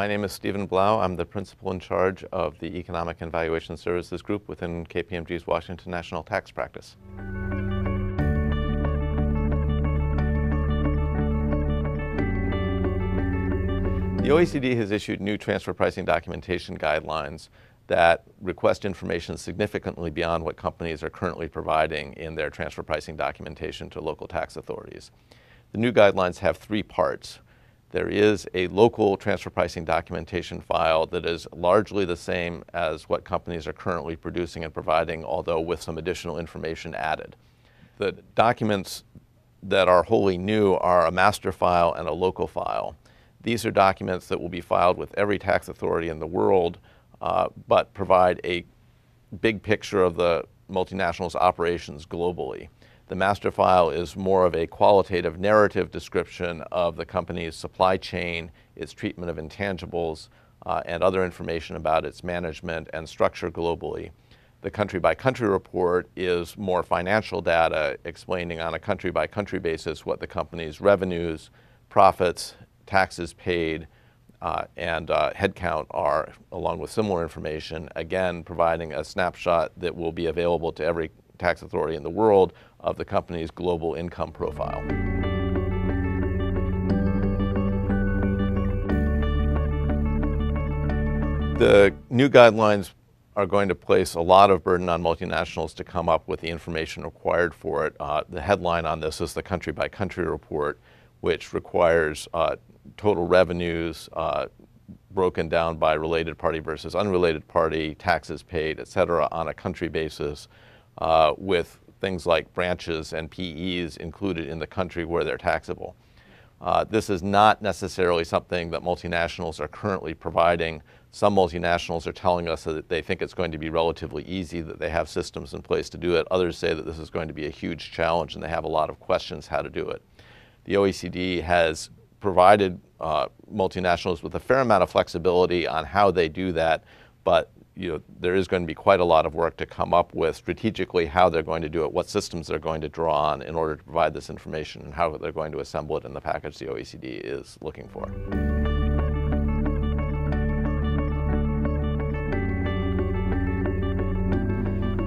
My name is Stephen Blough. I'm the principal in charge of the Economic and Valuation Services Group within KPMG's Washington National Tax practice. The OECD has issued new transfer pricing documentation guidelines that request information significantly beyond what companies are currently providing in their transfer pricing documentation to local tax authorities. The new guidelines have three parts. There is a local transfer pricing documentation file that is largely the same as what companies are currently producing and providing, although with some additional information added. The documents that are wholly new are a master file and a local file. These are documents that will be filed with every tax authority in the world, but provide a big picture of the multinational's operations globally. The master file is more of a qualitative narrative description of the company's supply chain, its treatment of intangibles, and other information about its management and structure globally. The country-by-country report is more financial data explaining on a country-by-country basis what the company's revenues, profits, taxes paid, and headcount are, along with similar information, again providing a snapshot that will be available to every tax authority in the world of the company's global income profile. The new guidelines are going to place a lot of burden on multinationals to come up with the information required for it. The headline on this is the country-by-country report, which requires total revenues broken down by related party versus unrelated party, taxes paid, et cetera, on a country basis, with things like branches and PEs included in the country where they're taxable. This is not necessarily something that multinationals are currently providing. Some multinationals are telling us that they think it's going to be relatively easy, that they have systems in place to do it. Others say that this is going to be a huge challenge and they have a lot of questions how to do it. The OECD has provided multinationals with a fair amount of flexibility on how they do that, but there is going to be quite a lot of work to come up with strategically how they're going to do it, what systems they're going to draw on in order to provide this information, and how they're going to assemble it in the package the OECD is looking for.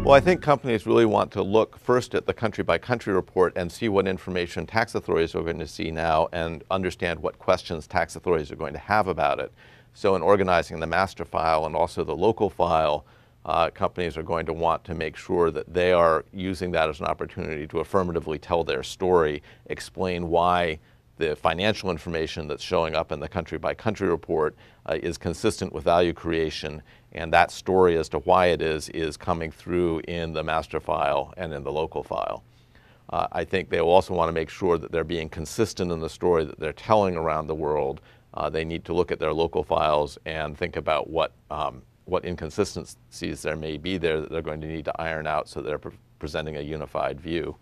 Well, I think companies really want to look first at the country-by-country report and see what information tax authorities are going to see now and understand what questions tax authorities are going to have about it. So in organizing the master file and also the local file, companies are going to want to make sure that they are using that as an opportunity to affirmatively tell their story, explain why the financial information that's showing up in the country-by-country report is consistent with value creation, and that story as to why it is coming through in the master file and in the local file. I think they will also want to make sure that they're being consistent in the story that they're telling around the world. They need to look at their local files and think about what inconsistencies there may be there that they're going to need to iron out so they're presenting a unified view.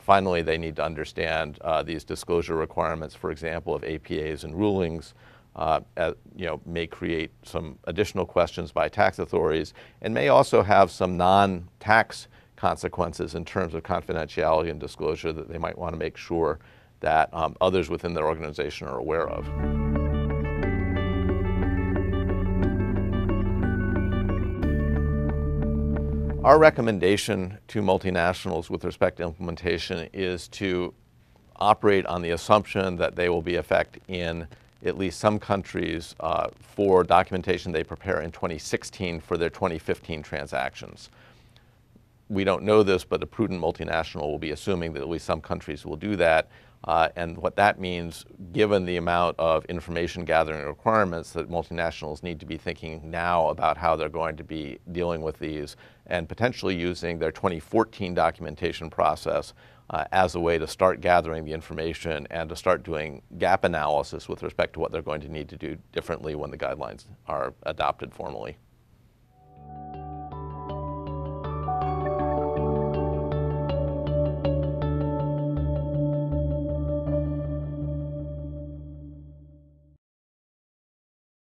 Finally, they need to understand these disclosure requirements, for example, of APAs and rulings, may create some additional questions by tax authorities and may also have some non-tax consequences in terms of confidentiality and disclosure that they might want to make sure that others within their organization are aware of. Our recommendation to multinationals with respect to implementation is to operate on the assumption that they will be effective in at least some countries for documentation they prepare in 2016 for their 2015 transactions. We don't know this, but a prudent multinational will be assuming that at least some countries will do that. And what that means, given the amount of information gathering requirements that multinationals need to be thinking now about how they're going to be dealing with these and potentially using their 2014 documentation process as a way to start gathering the information and to start doing gap analysis with respect to what they're going to need to do differently when the guidelines are adopted formally.